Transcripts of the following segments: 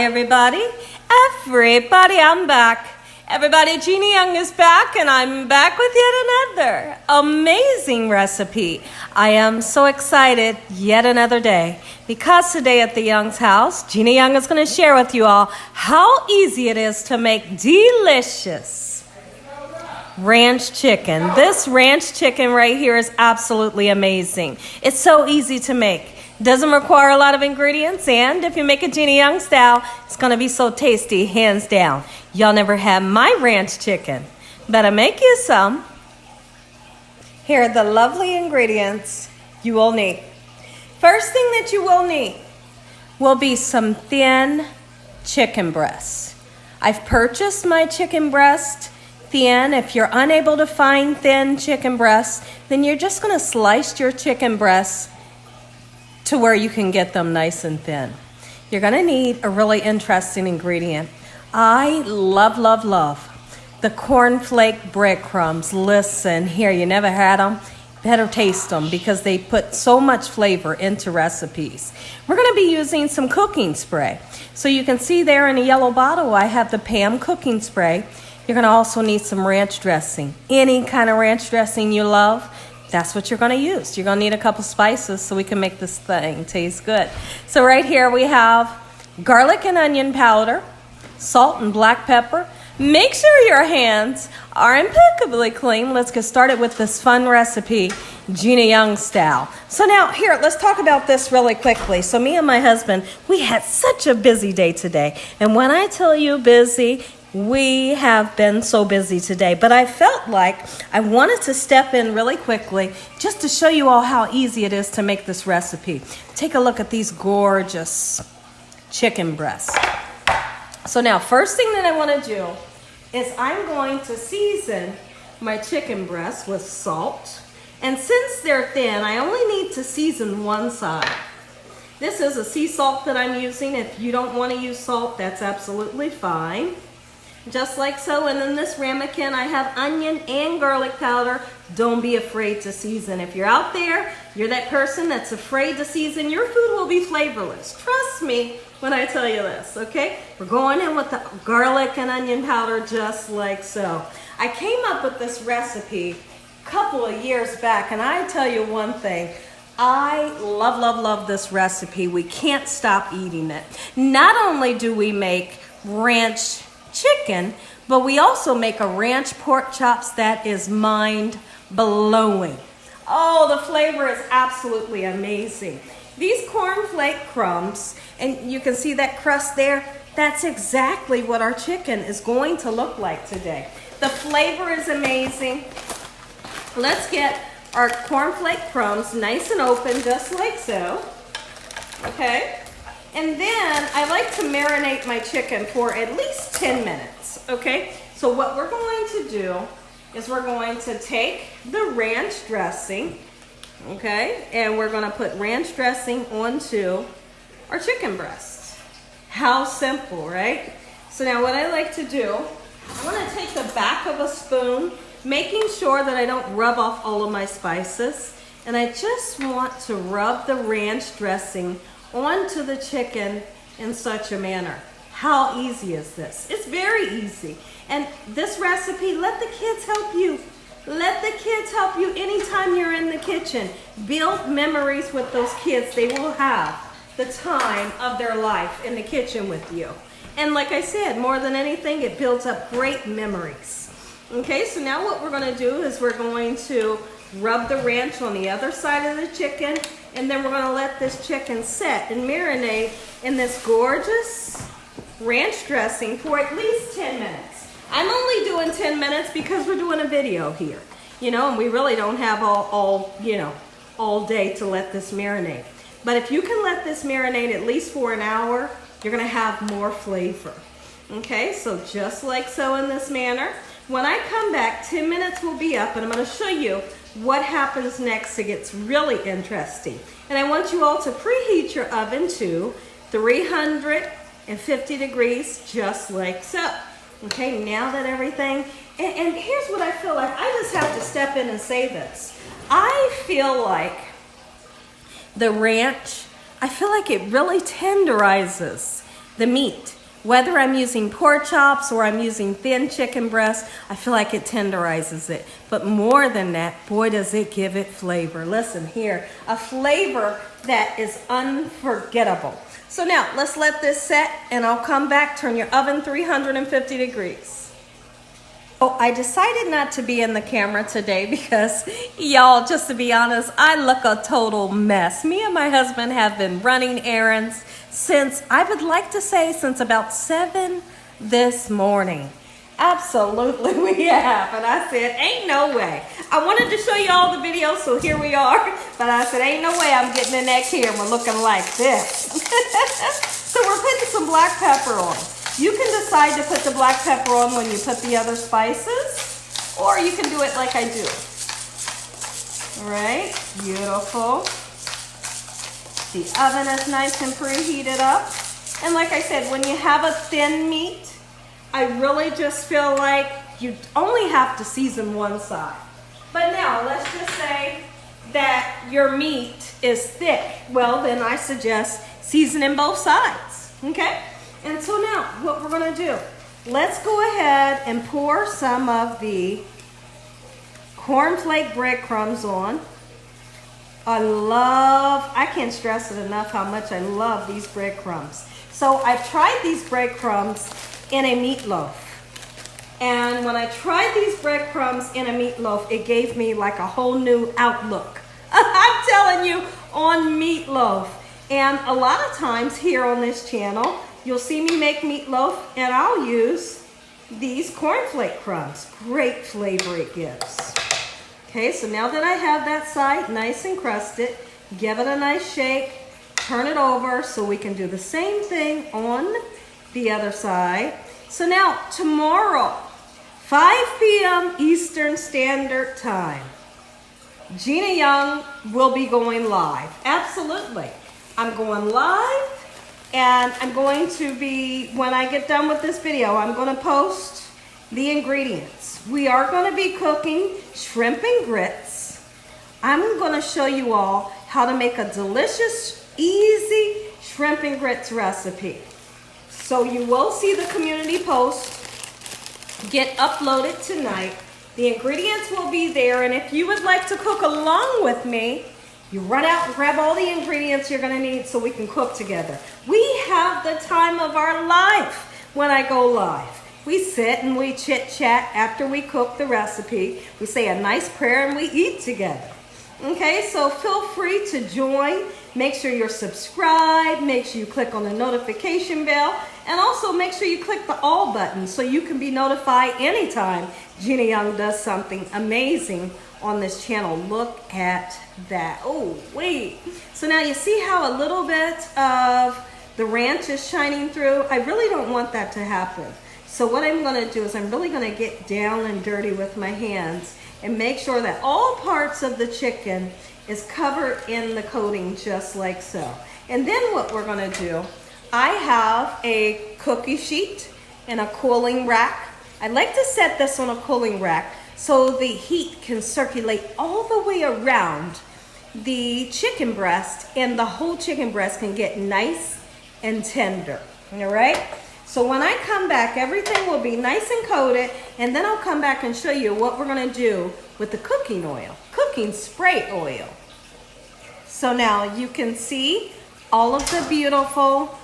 everybody. I'm back. Everybody, Gina Young is back, and I'm back with yet another amazing recipe. I am so excited, yet another day, because today at the Young's house, Gina Young is going to share with you all how easy it is to make delicious ranch chicken. This ranch chicken right here is absolutely amazing. It's so easy to make. Doesn't require a lot of ingredients, and if you make it Gina Young style, it's going to be so tasty, hands down. Y'all never had my ranch chicken. Better make you some. Here are the lovely ingredients you will need. First thing that you will need will be some thin chicken breast. I've purchased my chicken breast thin. If you're unable to find thin chicken breast, then you're just going to slice your chicken breast to where you can get them nice and thin. You're going to need a really interesting ingredient. I love the cornflake breadcrumbs. Listen, here, you never had them? Better taste them because they put so much flavor into recipes. We're going to be using some cooking spray. So you can see there in a yellow bottle, I have the Pam cooking spray. You're going to also need some ranch dressing. Any kind of ranch dressing you love, that's what you're going to use. You're going to need a couple spices so we can make this thing taste good. So right here we have garlic and onion powder, salt and black pepper. Make sure your hands are impeccably clean. Let's get started with this fun recipe, Gina Young style. So now here, let's talk about this really quickly. So me and my husband, we had such a busy day today. And when I tell you busy, we have been so busy today, but I felt like I wanted to step in really quickly just to show you all how easy it is to make this recipe. Take a look at these gorgeous chicken breasts. So now, first thing that I want to do is I'm going to season my chicken breasts with salt. And since they're thin, I only need to season one side. This is a sea salt that I'm using. If you don't want to use salt, that's absolutely fine. Just like so, and in this ramekin, I have onion and garlic powder. Don't be afraid to season. If you're out there, you're that person that's afraid to season, your food will be flavorless. Trust me when I tell you this, okay? We're going in with the garlic and onion powder just like so. I came up with this recipe a couple of years back, and I tell you one thing, I love this recipe. We can't stop eating it. Not only do we make ranch chicken, but we also make a ranch pork chops that is mind-blowing. Oh, the flavor is absolutely amazing. These cornflake crumbs, and you can see that crust there, that's exactly what our chicken is going to look like today. The flavor is amazing. Let's get our cornflake crumbs nice and open, just like so. Okay? And then I like to marinate my chicken for at least 10 minutes, okay? So what we're going to do is we're going to take the ranch dressing, okay? And we're gonna put ranch dressing onto our chicken breast. How simple, right? So now what I like to do, I wanna take the back of a spoon, making sure that I don't rub off all of my spices, and I just want to rub the ranch dressing onto the chicken in such a manner. How easy is this? It's very easy. And this recipe, let the kids help you. Let the kids help you anytime you're in the kitchen. Build memories with those kids. They will have the time of their life in the kitchen with you. And like I said, more than anything, it builds up great memories. Okay, so now what we're gonna do is we're going to rub the ranch on the other side of the chicken, and then we're going to let this chicken set and marinate in this gorgeous ranch dressing for at least 10 minutes. I'm only doing 10 minutes because we're doing a video here, you know, and we really don't have all day to let this marinate. But if you can let this marinate at least for an hour, you're going to have more flavor. Okay, so just like so in this manner. When I come back, 10 minutes will be up, and I'm going to show you what happens next. It gets really interesting. And I want you all to preheat your oven to 350 degrees, just like so. Okay, now that everything, and here's what I feel like. I just have to step in and say this. I feel like the ranch, I feel like it really tenderizes the meat. Whether I'm using pork chops or I'm using thin chicken breast, I feel like it tenderizes it. But more than that, boy, does it give it flavor. Listen here, a flavor that is unforgettable. So now let's let this set and I'll come back, turn your oven 350 degrees. Oh, I decided not to be in the camera today because, y'all, just to be honest, I look a total mess. Me and my husband have been running errands since, I would like to say, since about 7 this morning. Absolutely we have. And I said, ain't no way. I wanted to show you all the videos, so here we are. But I said, ain't no way I'm getting in that camera looking like this. So we're putting some black pepper on. You can decide to put the black pepper on when you put the other spices, or you can do it like I do. All right, beautiful. The oven is nice and preheated up. And like I said, when you have a thin meat, I really just feel like you only have to season one side. But now, let's just say that your meat is thick. Well, then I suggest seasoning both sides, okay? And so now, what we're gonna do, let's go ahead and pour some of the cornflake breadcrumbs on. I can't stress it enough how much I love these breadcrumbs. So I've tried these breadcrumbs in a meatloaf. And when I tried these breadcrumbs in a meatloaf, it gave me like a whole new outlook. I'm telling you, on meatloaf. And a lot of times here on this channel, you'll see me make meatloaf and I'll use these cornflake crumbs. Great flavor it gives. Okay, so now that I have that side nice and crusted, give it a nice shake, turn it over so we can do the same thing on the other side. So now tomorrow, 5 p.m. Eastern Standard Time, Gina Young will be going live. Absolutely. I'm going live. And I'm going to be, when I get done with this video, I'm going to post the ingredients. We are going to be cooking shrimp and grits. I'm going to show you all how to make a delicious, easy shrimp and grits recipe. So you will see the community post get uploaded tonight. The ingredients will be there, and if you would like to cook along with me, you run out and grab all the ingredients you're gonna need so we can cook together. We have the time of our life when I go live. We sit and we chit chat after we cook the recipe. We say a nice prayer and we eat together. Okay, so feel free to join. Make sure you're subscribed. Make sure you click on the notification bell. And also make sure you click the all button so you can be notified anytime Gina Young does something amazing on this channel. Look at that. Oh, wait. So now you see how a little bit of the ranch is shining through? I really don't want that to happen. So what I'm going to do is I'm really going to get down and dirty with my hands and make sure that all parts of the chicken is covered in the coating just like so. And then what we're going to do, I have a cookie sheet and a cooling rack. I like to set this on a cooling rack so the heat can circulate all the way around the chicken breast and the whole chicken breast can get nice and tender. All right? So when I come back, everything will be nice and coated, and then I'll come back and show you what we're gonna do with the cooking oil, cooking spray oil. So now you can see all of the beautiful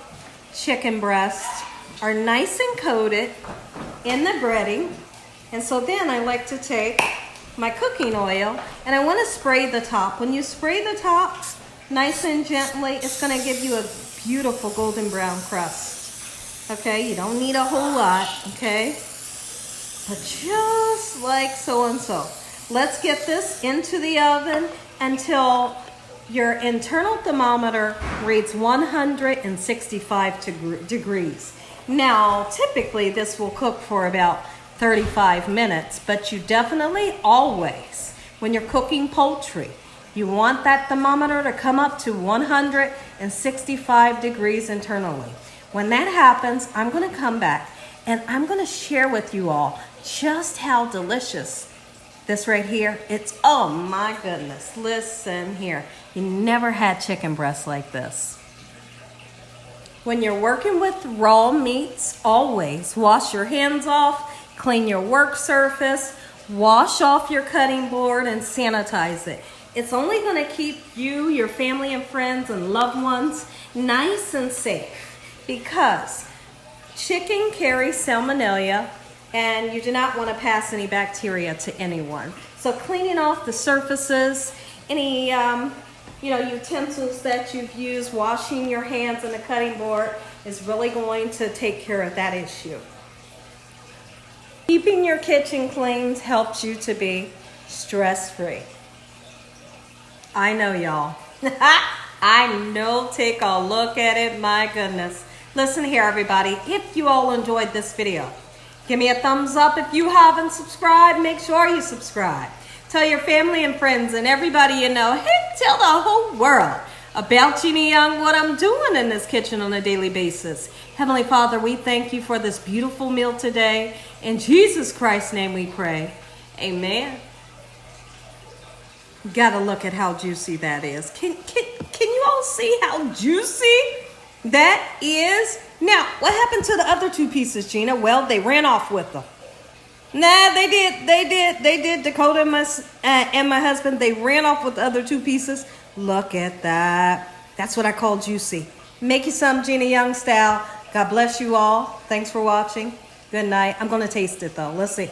chicken breasts are nice and coated in the breading. And so then I like to take my cooking oil and I want to spray the top. When you spray the top nice and gently, it's going to give you a beautiful golden brown crust. Okay, you don't need a whole lot, okay? But just like so and so. Let's get this into the oven until your internal thermometer reads 165 degrees. Now, typically this will cook for about 35 minutes, but you definitely always, when you're cooking poultry, you want that thermometer to come up to 165 degrees internally. When that happens, I'm going to come back and I'm going to share with you all just how delicious this right here. It's, oh my goodness, listen here. You never had chicken breast like this. When you're working with raw meats, always wash your hands off, clean your work surface, wash off your cutting board, and sanitize it. It's only going to keep you, your family and friends and loved ones nice and safe, because chicken carries salmonella and you do not want to pass any bacteria to anyone. So cleaning off the surfaces, any utensils that you've used, washing your hands on the cutting board is really going to take care of that issue. Keeping your kitchen clean helps you to be stress-free. I know, y'all. I know, take a look at it, my goodness. Listen here, everybody. If you all enjoyed this video, give me a thumbs up. If you haven't subscribed, make sure you subscribe. Tell your family and friends and everybody you know, hey, tell the whole world about Gina Young, what I'm doing in this kitchen on a daily basis. Heavenly Father, we thank you for this beautiful meal today. In Jesus Christ's name we pray. Amen. Gotta look at how juicy that is. Can you all see how juicy that is? Now, what happened to the other two pieces, Gina? Well, they ran off with them. Nah, they did. Dakota and my husband, they ran off with the other two pieces. Look at that. That's what I call juicy. Make you some Gina Young style. God bless you all. Thanks for watching. Good night. I'm going to taste it, though. Let's see.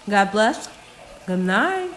God bless. Good night.